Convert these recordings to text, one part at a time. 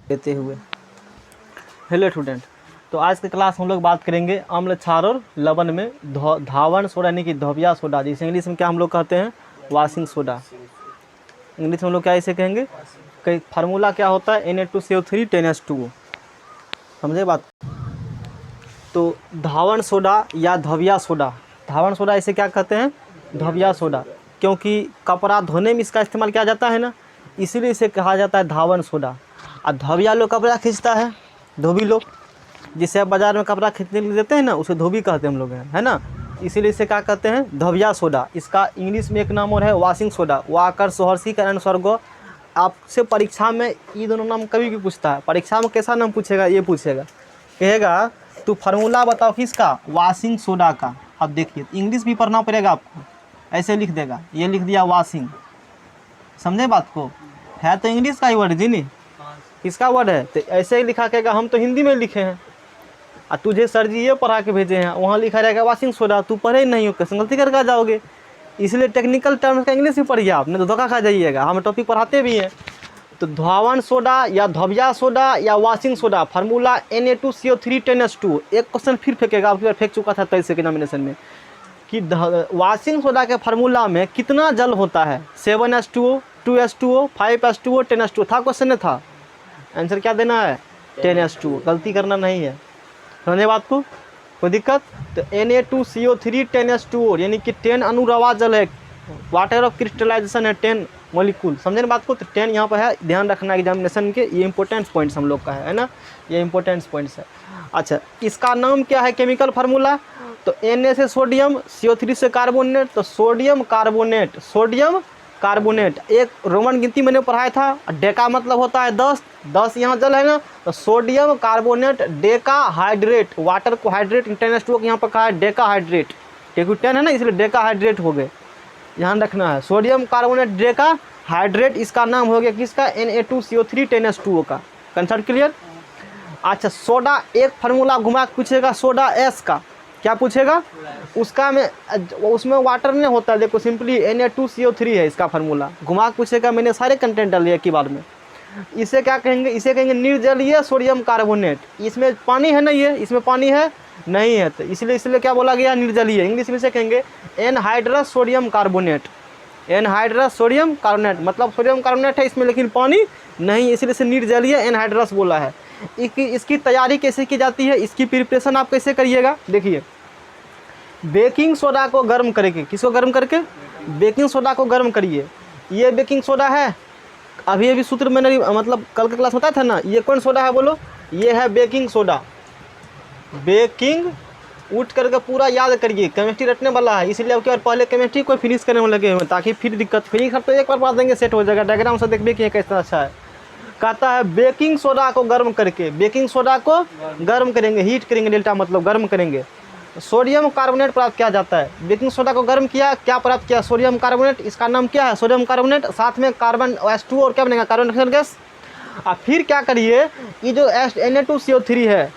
देते हुए। Hello student, तो आज की क्लास हम लोग बात करेंगे अम्ल क्षार और लवण में धावण सोडा यानी कि धोबिया सोडा, जिसे इंग्लिश में क्या हम लोग कहते हैं, वाशिंग सोडा। इंग्लिश में हम लोग क्या इसे कहेंगे, कई फार्मूला क्या होता है, Na2CO3 10H2O। समझे बात। तो धावण सोडा या धोबिया सोडा, धावण सोडा इसे क्या कहते हैं, धोबिया सोडा, क्योंकि कपड़ा धोने में इसका इस्तेमाल किया जाता है ना, इसीलिए इसे कहा जाता है धावण सोडा। और धोबिया लोग कपड़ा खींचता है, धोबी लोग, जिसे आप बाज़ार में कपड़ा खींचने के लिए देते हैं ना, उसे धोबी कहते हैं हम लोग, है ना, इसीलिए इसे क्या कहते हैं, धोबिया सोडा। इसका इंग्लिश में एक नाम और है वाशिंग सोडा। वाकर सोहर्सी का अनुस्वर्गो। आपसे परीक्षा में ये दोनों नाम कभी भी पूछता है, परीक्षा में कैसा नाम पूछेगा, ये पूछेगा, कहेगा तू फार्मूला बताओ किसका, वाशिंग सोडा का। अब देखिए इंग्लिश भी पढ़ना पड़ेगा आपको, ऐसे लिख देगा, ये लिख दिया वाशिंग। समझे बात को, है तो इंग्लिश का ही वर्ड जी नहीं, किसका वर्ड है, तो ऐसे ही लिखा कहेगा, हम तो हिंदी में लिखे हैं और तुझे सर जी ये पढ़ा के भेजे हैं, वहाँ लिखा रहेगा वाशिंग सोडा, तू पढ़े ही नहीं हो, कैसे गलती करके आ जाओगे। इसलिए टेक्निकल टर्म्स का इंग्लिश ही पढ़िए आप, नहीं तो धोखा खा जाइएगा। हम टॉपिक पढ़ाते भी हैं। तो धावण सोडा या धोबिया सोडा या washing soda, formula Na2CO3 10H2। एक क्वेश्चन फिर फेंकेगा, आपकी बार फेंक चुका था 23 के एग्जामिनेशन में, कि वाशिंग सोडा के फार्मूला में कितना जल होता है, 7H2O, 2H2O, 5H2O, 10H2O था, क्वेश्चन में था। आंसर क्या देना है, 10H2O, गलती करना नहीं है। समझे बात को, कोई दिक्कत। तो Na2CO3 10H2O यानी कि 10 अनुरवा जल है, वाटर ऑफ क्रिस्टलाइजेशन है 10 मॉलिक्यूल। समझे ना बात को, तो 10 यहाँ पर है, ध्यान रखना एग्जामिनेशन के, ये इंपॉर्टेंट पॉइंट्स हम लोग का है ना, ये इंपॉर्टेंट पॉइंट्स है। अच्छा, इसका नाम क्या है, केमिकल फार्मूला, तो Na से सोडियम, CO3 से कार्बोनेट, तो सोडियम कार्बोनेट, सोडियम कार्बोनेट। एक रोमन गिनती मैंने पढ़ाया था, डेका मतलब होता है 10, 10 यहाँ जल है ना, तो sodium carbonate Deka hydrate, water को हाइड्रेट, 10H2O यहाँ पर कहा है डेका हाइड्रेट, क्योंकि 10 है ना इसलिए डेका हाइड्रेट हो गए, ध्यान रखना है। सोडियम कार्बोनेट डेका हाइड्रेट, इसका नाम हो गया किसका, Na2CO3 10H2O का। Concept clear. अच्छा, सोडा एक फार्मूला घुमा के पूछेगा, सोडा एस का क्या पूछेगा, उसका में उसमें वाटर नहीं होता, देखो सिंपली Na2CO3 है इसका फार्मूला, घुमा के पूछेगा, मैंने सारे कंटेंट डाल दिया एक ही बार में। इसे क्या कहेंगे, इसे कहेंगे निर्जलीय सोडियम कार्बोनेट। इसमें पानी है ना, ये इसमें पानी है नहीं है, तो इसलिए क्या बोला गया, निर्जलीय। इंग्लिश में से कहेंगे anhydrous sodium carbonate, anhydrous sodium carbonate, मतलब सोडियम कार्बोनेट है इसमें लेकिन पानी नहीं, इसलिए इसे निर्जलीय एनहाइड्रस बोला है। इसकी तैयारी कैसे की जाती है, इसकी प्रिपरेशन आप कैसे करिएगा, देखिए बेकिंग सोडा को गर्म करके, किसको गर्म करके, बेकिंग सोडा को गर्म करिए। ये बेकिंग सोडा है, अभी सूत्र मैंने मतलब कल के क्लास बताया था ना, ये कौन सोडा है बोलो, ये है बेकिंग सोडा। बेकिंग उठ करके पूरा याद करिए, केमिस्ट्री रटने वाला है, इसलिए अब क्या पहले केमिस्ट्री को फिनिश करने में लगे हुए, ताकि फिर दिक्कत, फिर तो एक बार बात देंगे सेट हो जाएगा, डायग्राम से देखिए कि कैसा अच्छा है। कहता है बेकिंग सोडा को गर्म करके, बेकिंग सोडा को गर्म करेंगे, हीट करेंगे, डेल्टा मतलब गर्म करेंगे, सोडियम कार्बोनेट प्राप्त किया जाता है। बेकिंग सोडा को गर्म किया, क्या प्राप्त किया, सोडियम कार्बोनेट, इसका नाम क्या है, सोडियम कार्बोनेट, साथ में कार्बन H2O और क्या बनेगा, कार्बन डाइऑक्साइड गैस। और फिर क्या करिए, ये जो Na2CO3 है,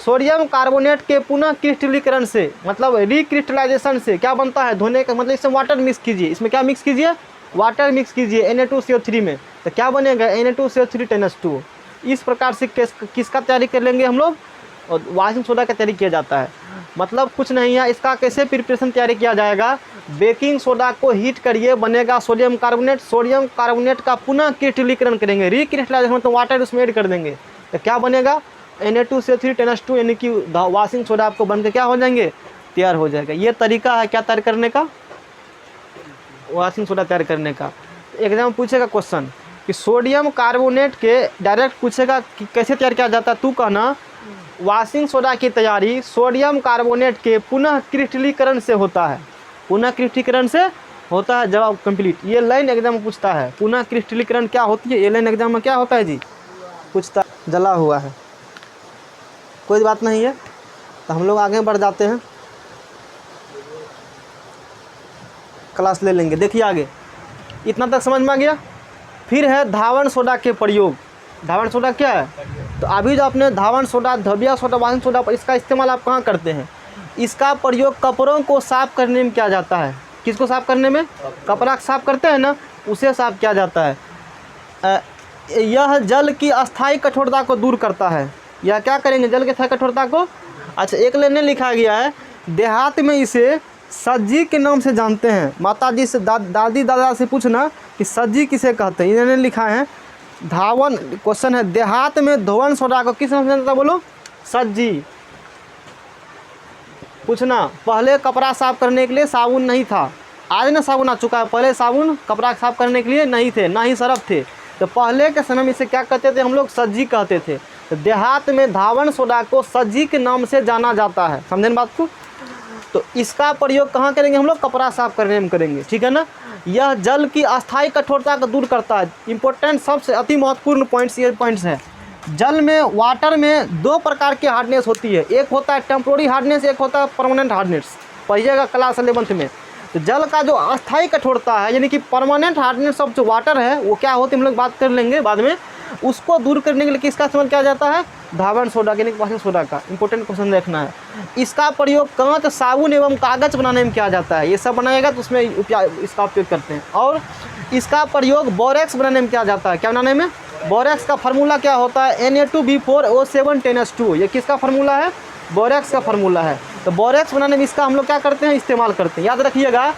सोडियम कार्बोनेट के पुनः क्रिस्टलीकरण से, मतलब रिक्रिस्टलाइजेशन से क्या बनता है, धोने का मतलब, इसमें वाटर मिक्स कीजिए, इसमें क्या मिक्स कीजिए, वाटर मिक्स कीजिए Na2CO3 में, तो क्या बनेगा, Na2CO3 10H2O। इस प्रकार से किसका तैयारी कर लेंगे हम लोग, और वाशिंग सोडा का तैयारी किया जाता है। मतलब कुछ नहीं है, इसका कैसे प्रिपरेशन तैयारी किया जाएगा, बेकिंग सोडा को हीट करिए, बनेगा सोडियम कार्बोनेट, सोडियम कार्बोनेट का पुनः क्रिस्टलीकरण करेंगे, रिक्रिस्टलाइजेशन तो वाटर उसमें ऐड कर देंगे, तो क्या बनेगा, Na2CO3 10H2O, यानी कि वाशिंग सोडा आपको बन के क्या हो जाएंगे, तैयार हो जाएगा। ये तरीका है क्या तैयार करने का, वाशिंग सोडा तैयार करने का। एग्जाम में पूछेगा क्वेश्चन कि सोडियम कार्बोनेट के डायरेक्ट पूछेगा कि कैसे तैयार किया जाता है, तू कहना वाशिंग सोडा की तैयारी सोडियम कार्बोनेट के पुनः क्रिस्टलीकरण से होता है, पुनः क्रिस्टलीकरण से होता है, जवाब कंप्लीट। ये लाइन एग्जाम में पूछता है, पुनः क्रिस्टलीकरण क्या होती है, ये लाइन एग्जाम में क्या होता है जी, पूछता, जला हुआ है, कोई बात नहीं है। तो हम लोग आगे बढ़ जाते हैं, क्लास ले लेंगे। देखिए आगे इतना तक समझ में आ गया। फिर है धावण सोडा के प्रयोग। धावण सोडा क्या है, तो अभी जो आपने धावण सोडा, धोबिया सोडा, वाशिंग सोडा, इसका इस्तेमाल आप कहाँ करते हैं, इसका प्रयोग कपड़ों को साफ़ करने में किया जाता है। किसको साफ़ करने में, कपड़ा साफ़ करते हैं ना, उसे साफ़ किया जाता है। यह जल की अस्थायी कठोरता को दूर करता है। यह क्या करेंगे, जल की अस्थायी कठोरता को। अच्छा, एक लाइन में लिखा गया है, देहात में इसे सज्जी के नाम से जानते हैं। माता जी से दादी दादा से पूछना कि सज्जी किसे कहते हैं। इन्होंने लिखा है धावन, क्वेश्चन है देहात में धोवन सोडा को किस नाम से जानता है, बोलो सज्जी। पूछना, पहले कपड़ा साफ करने के लिए साबुन नहीं था, आज ना साबुन आ चुका है, पहले साबुन कपड़ा साफ करने के लिए नहीं थे, ना ही सरफ थे, तो पहले के समय में इसे क्या कहते थे हम लोग, सज्जी कहते थे। तो देहात में धावन सोडा को सज्जी के नाम से जाना जाता है। समझे ना बात को। तो इसका प्रयोग कहाँ करेंगे हम लोग, कपड़ा साफ करने में करेंगे, ठीक है ना। यह जल की अस्थायी कठोरता को दूर करता है। इंपॉर्टेंट सबसे अति महत्वपूर्ण पॉइंट्स ये पॉइंट्स है। जल में, वाटर में दो प्रकार की हार्डनेस होती है, एक होता है टेम्पोररी हार्डनेस, एक होता है परमानेंट हार्डनेस। पढ़िएगा क्लास 11th में। तो जल का जो अस्थायी कठोरता है यानी कि परमानेंट हार्डनेस ऑफ जो वाटर है वो क्या होती है हम लोग बात कर लेंगे बाद में। उसको दूर करने के लिए किसका इस्तेमाल किया जाता है, धावन सोडा यानी कि वाशिंग सोडा का। इंपॉर्टेंट क्वेश्चन देखना है। इसका प्रयोग कांच, साबुन एवं कागज बनाने में किया जाता है। ये सब बनाएगा तो उसमें इसका उपयोग करते हैं। और इसका प्रयोग बोरेक्स बनाने में किया जाता है। क्या बनाने में, बोरेक्स का फार्मूला क्या होता है, Na2B4O710H2। ये किसका फार्मूला है, बोरेक्स का फार्मूला है। तो बोरेक्स बनाने में इसका हम लोग क्या करते हैं, इस्तेमाल करते हैं। याद रखिएगा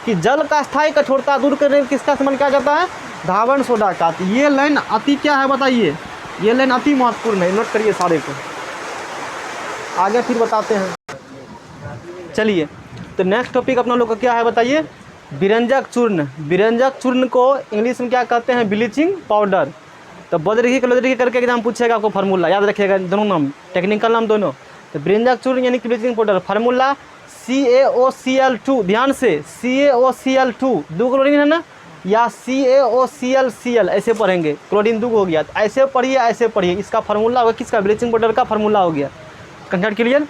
कि जल का स्थायी कठोरता दूर करने में किसका इस्तेमाल किया जाता है, धावन सोडा का। तो ये लाइन अति क्या है बताइए, ये लाइन अति महत्वपूर्ण है, नोट करिए सारे को, आगे फिर बताते हैं। चलिए, तो नेक्स्ट टॉपिक अपना लोग का क्या है बताइए, विरंजक चूर्ण। विरंजक चूर्ण को इंग्लिश में क्या कहते हैं, ब्लीचिंग पाउडर। तो बदरगी कलदरगी करके एग्जाम पूछेगा आपको फार्मूला, याद रखिएगा दोनों नाम, टेक्निकल नाम दोनों। तो विरंजक चूर्ण यानी कि ब्लीचिंग पाउडर, फार्मूला CaOCl2, ध्यान से CaOCl2, 2 क्लोरीन है ना, या CaOClCl ऐसे पढ़ेंगे, क्लोरीन 2 हो गया। तो ऐसे पढ़िए, ऐसे पढ़िए, इसका फार्मूला होगा किसका, ब्लीचिंग पाउडर का फार्मूला हो गया। Concept clear.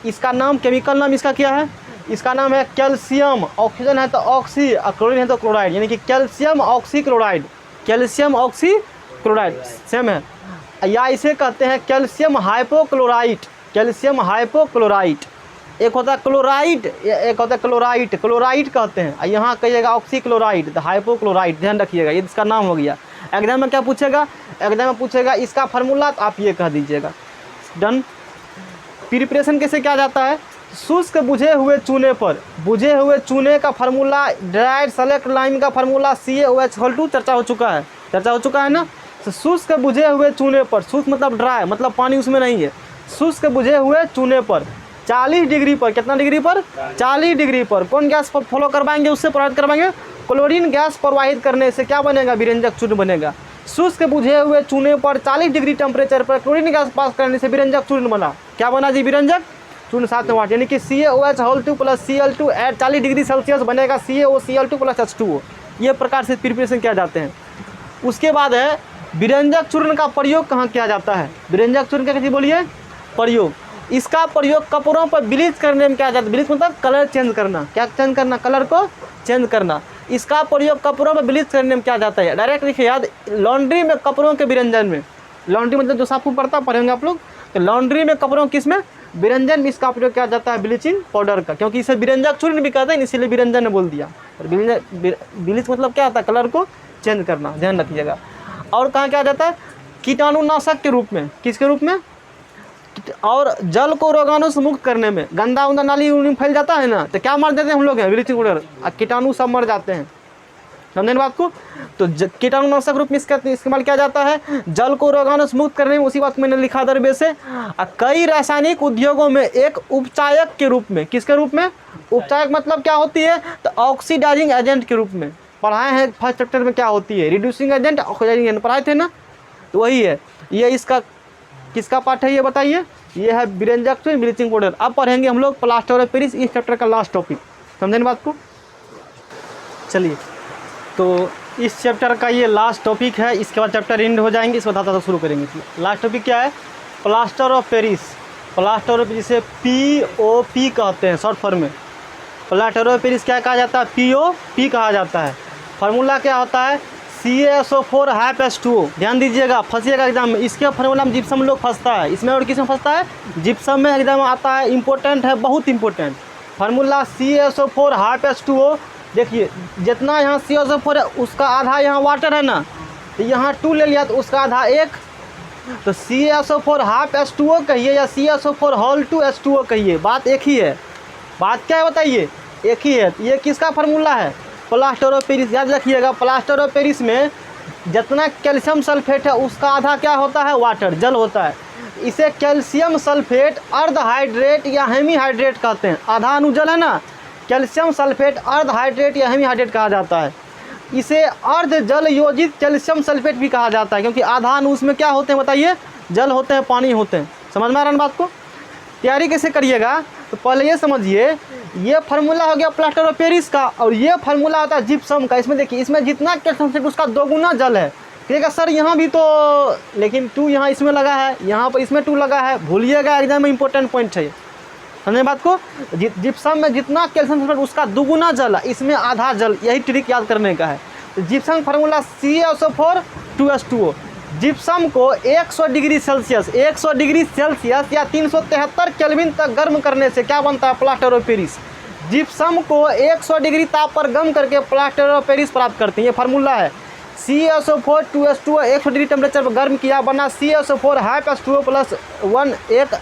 इसका नाम, केमिकल नाम इसका क्या है, इसका नाम है कैल्शियम। ऑक्सीजन है तो ऑक्सी, और क्लोरीन है तो क्लोराइड, यानी कि calcium oxy chloride, calcium oxy chloride same है। या इसे कहते हैं कैल्शियम हाइपोक्लोराइट, कैल्शियम हाइपोक्लोराइट। एक होता है क्लोराइड, एक होता है क्लोराइट, क्लोराइड कहते हैं। यहाँ कहिएगा ऑक्सी क्लोराइड, तो हाइपोक्लोराइट, ध्यान रखिएगा, ये इसका नाम हो गया। एग्जाम में क्या पूछेगा, एग्जाम में पूछेगा इसका फार्मूला, तो आप ये कह दीजिएगा। डन। प्रिपरेशन कैसे किया जाता है, शुष्क बुझे हुए चूने पर, बुझे हुए चूने का फार्मूला, ड्राइड सेलेक्ट लाइम का फार्मूला CaOH2 चर्चा हो चुका है ना। तो शुष्क बुझे हुए चूने पर, शुष्क मतलब ड्राई, मतलब पानी उसमें नहीं है। शुष्क बुझे हुए चूने पर 40 डिग्री पर, कितना डिग्री पर, 40 डिग्री पर कौन गैस पर फॉलो करवाएंगे, उससे प्रभावित करवाएंगे, क्लोरीन गैस प्रवाहित करने से क्या बनेगा, विरंजक चूर्ण बनेगा। शुष्क बुझे हुए चूने पर 40 डिग्री टेम्परेचर पर क्लोरीन गैस पास करने से विरंजक चूर्ण बना। क्या बना जी, विरंजक चूर्ण 7 वाट, यानी कि CaOH2 + Cl2 eight 40 degree Celsius बनेगा CaOCl2 + H2O। ये प्रकार से प्रिपरेशन किया जाते हैं। उसके बाद है विरंजक चूर्ण का प्रयोग कहाँ किया जाता है, विरंजक चूर्ण का कैसे बोलिए, प्रयोग। इसका प्रयोग कपड़ों पर ब्लीच करने में किया जाता है। ब्लीच मतलब कलर चेंज करना, क्या चेंज करना, कलर को चेंज करना। इसका प्रयोग कपड़ों पर ब्लीच करने में किया जाता है। डायरेक्ट लिखिए याद, लॉन्ड्री में कपड़ों के विरंजन में, लॉन्ड्री मतलब जो साफ पड़ता पढ़ेंगे आप लोग, तो लॉन्ड्री में कपड़ों किसमें, विरंजन में इसका प्रयोग किया जाता है ब्लीचिंग पाउडर का, क्योंकि इसे विरंजक चूर्ण भी कहते हैं, इसीलिए विरंजन ने बोल दिया। ब्लीच मतलब क्या होता है, कलर को चेंज करना, ध्यान रखिएगा। और कहाँ किया जाता है, कीटाणुनाशक के रूप में, किसके रूप में, और जल को रोगाणु से मुक्त करने में। गंदा उंदा नाली में फैल जाता है ना, तो क्या मार देते हैं हम लोग हैं, ब्लीचिंग पाउडर, कीटाणु सब मर जाते हैं। समझे बात को। तो कीटाणुनाशक रूप में इसका इस्तेमाल किया जाता है, जल को रोगाणु से मुक्त करने में। उसी बात मैंने लिखा दरबे से। कई रासायनिक उद्योगों में एक उपचायक के रूप में, किसके रूप में, उपचायक मतलब क्या होती है, तो ऑक्सीडाइजिंग एजेंट के रूप में पढ़ाए हैं फर्स्ट चैप्टर में, क्या होती है, रिड्यूसिंग एजेंट, ऑक्सीडाइजिंग एजेंट पढ़ाए थे ना, तो वही है। ये इसका किसका पार्ट है ये बताइए, ये है विरंजक चूर्ण ब्लीचिंग पाउडर। अब पढ़ेंगे हम लोग प्लास्टर ऑफ पेरिस, इस चैप्टर का लास्ट टॉपिक। समझे ना बात को। चलिए, तो इस चैप्टर का ये लास्ट टॉपिक है, इसके बाद चैप्टर एंड हो जाएंगे, इसके बाद शुरू करेंगे। लास्ट टॉपिक क्या है, plaster of Paris. Plaster of, जिसे POP कहते हैं शॉर्ट फॉर्म में। प्लास्टर ऑफ पेरिस क्या कहा जाता है, POP कहा जाता है। फार्मूला क्या होता है, CaSO4 H2O। ध्यान दीजिएगा, फंसिएगा एग्जाम में, इसके फार्मूला में जिप्सम लोग फंसता है, इसमें और किसमें फंसता है, जिप्सम में एग्जाम आता है, इंपॉर्टेंट है, बहुत इंपॉर्टेंट फार्मूला CaSO4 H2O। देखिए, जितना यहाँ CaSO4 है उसका आधा यहाँ वाटर है ना, तो यहाँ 2 ले लिया तो उसका आधा 1, तो CaSO4 हाफ H2O कहिए या CaSO4 होल 2 H2O कहिए, बात एक ही है। बात क्या है बताइए, एक ही है। ये किसका फार्मूला है, प्लास्टर ऑफ पेरिस। याद रखिएगा प्लास्टर ऑफ पेरिस में जितना कैल्शियम सल्फेट है उसका आधा क्या होता है, वाटर, जल होता है। इसे कैल्शियम सल्फेट अर्ध हाइड्रेट या हेमी हाइड्रेट कहते हैं। आधा अणु जल है ना, कैल्शियम सल्फेट अर्ध हाइड्रेट या हेमी हाइड्रेट कहा जाता है। इसे अर्ध जल योजित कैल्शियम सल्फेट भी कहा जाता है, क्योंकि आधा अणु उसमें क्या होते हैं बताइए, जल होते हैं, पानी होते हैं। समझ में आ रहा है बात को। तैयारी कैसे करिएगा, तो पहले ये समझिए, ये फार्मूला हो गया प्लास्टर ऑफ पेरिस का, और ये फार्मूला होता है जिप्सम का। इसमें देखिए, इसमें जितना कैल्शियम सल्फेट उसका 2 गुना जल है। कहिएगा सर यहाँ भी तो, लेकिन 2 यहाँ इसमें लगा है, यहाँ पर इसमें 2 लगा है, भूलिएगा, एग्जाम में इंपॉर्टेंट पॉइंट है। समझे बात को। जिप्सम में जितना कैल्शियम सल्फेट उसका 2 गुना जल है, इसमें आधा जल। यही ट्रिक याद करने का है। तो gypsum formula CaSO4 2H2O। Gypsum को 100 डिग्री सेल्सियस या 373 केल्विन तक गर्म करने से क्या बनता है, प्लास्टर ऑफ पेरिस। जिप्सम को 100 डिग्री ताप पर गर्म करके प्लास्टर ऑफ पेरिस प्राप्त करते हैं। ये फार्मूला है। CaSO4 2H2O 100 डिग्री टेम्परेचर पर गर्म किया, बना CaSO4 हाफ H2O प्लस 1 1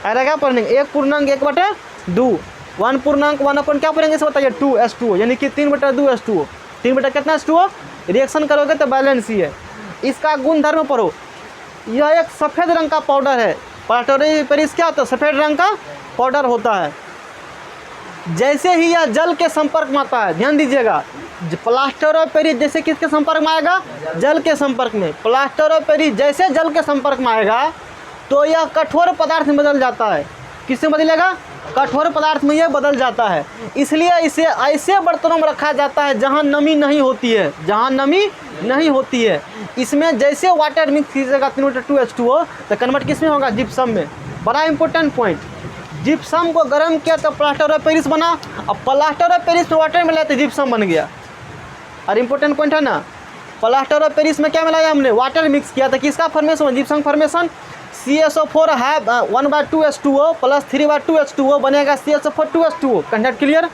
आएगा पढ़ेंगे 1/1/2 1 पूर्णांक 1 अपन क्या पढ़ेंगे इसे बताइए 2H2O, यानी कि 3/2 H2O। 3 कितना H2O, रिएक्शन करोगे तो बैलेंस ही है। इसका गुणधर्म पढ़ो। यह एक सफ़ेद रंग का पाउडर है। प्लास्टर ऑफ पेरिस क्या होता है, सफ़ेद रंग का पाउडर होता है। जैसे ही यह जल के संपर्क में आता है, ध्यान दीजिएगा, प्लास्टर ऑफ पेरिस जैसे किसके संपर्क में आएगा, जल के संपर्क में। प्लास्टर ऑफ पेरिस जैसे जल के संपर्क में आएगा तो यह कठोर पदार्थ में बदल जाता है। किससे बदलेगा, कठोर पदार्थ में यह बदल जाता है। इसलिए इसे ऐसे बर्तनों में रखा जाता है जहां नमी नहीं होती है, जहां नमी नहीं होती है। इसमें जैसे वाटर मिक्स कीजिएगा 3/2 H2O तो कन्वर्ट किस में होगा, जिप्सम में। बड़ा इंपॉर्टेंट पॉइंट, जिप्सम को गर्म किया तो प्लास्टर ऑफ पेरिस बना। अब प्लास्टर ऑफ पेरिस में वाटर मिला तो जिप्सम बन गया। और इंपॉर्टेंट पॉइंट है ना, प्लास्टर ऑफ पेरिस में क्या मिलाया हमने, वाटर मिक्स किया। तो किसका formation, gypsum formation. CaSO4 half 1/2 H2O plus 3/2 H2O बनेगा CaSO4 2H2O। Concept clear.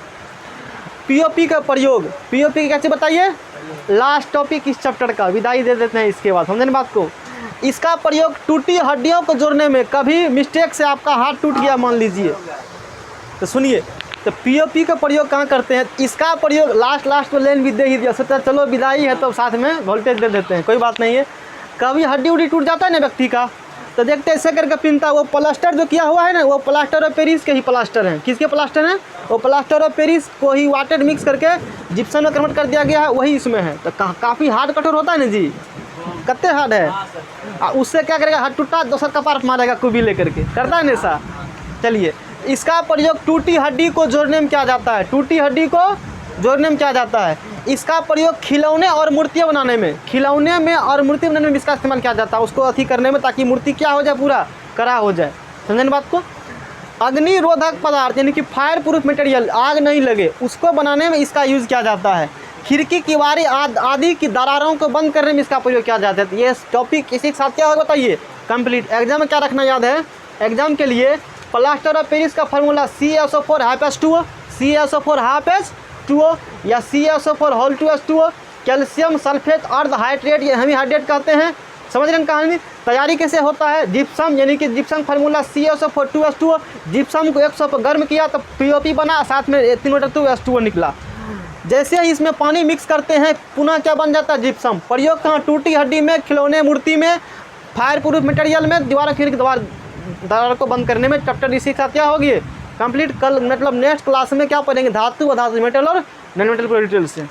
POP का प्रयोग, POP कैसे बताइए, लास्ट टॉपिक इस चैप्टर का, विदाई दे देते हैं इसके बाद, समझे ना बात को। इसका प्रयोग टूटी हड्डियों को जोड़ने में, कभी मिस्टेक से आपका हाथ टूट गया मान लीजिए तो सुनिए, तो POP का प्रयोग कहाँ करते हैं। इसका प्रयोग लास्ट में लेन भी दे ही दिया, सोचा चलो विदाई है तो साथ में वोल्टेज दे देते हैं, कोई बात नहीं है। कभी हड्डी उड्डी टूट जाता है ना व्यक्ति का, तो देखते ऐसे करके पिनता, वो प्लास्टर जो किया हुआ है ना, वो प्लास्टर ऑफ पेरिस के ही प्लास्टर हैं। किसके प्लास्टर हैं, वो प्लास्टर ऑफ पेरिस को ही वाटर मिक्स करके जिप्सम में कन्वर्ट कर दिया गया है, वही इसमें है। तो काफ़ी हार्ड कठोर होता है ना जी, कितने हार्ड है। उससे क्या करेगा, हाथ टूटा दूसरा कपार मारेगा कुबी लेकर के, करता है ना ऐसा। चलिए, इसका प्रयोग टूटी हड्डी को जोड़ने में किया जाता है, टूटी हड्डी को जोड़ने में किया जाता है। इसका प्रयोग खिलौने और मूर्तियाँ बनाने में, खिलौने में और मूर्ति बनाने में इसका इस्तेमाल किया जाता है, उसको अथी करने में, ताकि मूर्ति क्या हो जाए, पूरा कड़ा हो जाए। समझे बात को। अग्निरोधक पदार्थ यानी कि फायर प्रूफ मटेरियल, आग नहीं लगे, उसको बनाने में इसका यूज़ किया जाता है। खिड़की किवारी आदि की दरारों को बंद करने में इसका प्रयोग किया जाता है। ये टॉपिक इसी के साथ क्या होगा बताइए, कंप्लीट। एग्जाम में क्या रखना याद है, एग्जाम के लिए प्लास्टर ऑफ पेरिस का formula CaSO4 half H2O, CaSO4 half H2O या CaSO4 whole 2 H2O। Calcium sulphate अर्ध हाइड्रेट या हेमी हाइड्रेट कहते हैं। समझ रहे हैं कहानी। तैयारी कैसे होता है, जिप्सम यानी कि gypsum formula CaSO4 2 H2O। Gypsum को 100 पर गर्म किया तो POP बना, साथ में 3/2 H2O निकला। जैसे ही इसमें पानी मिक्स करते हैं पुनः क्या बन जाता है, जिप्सम। प्रयोग कहाँ, टूटी हड्डी में, खिलौने मूर्ति में, फायर प्रूफ मटेरियल में, दीवार खिड़की दरार को बंद करने में। चैप्टर इसी के साथ क्या होगी कंप्लीट। कल मतलब नेक्स्ट क्लास में क्या पढ़ेंगे, धातु, अधातु, मेटल और नॉन मेटल पूरी डिटेल से।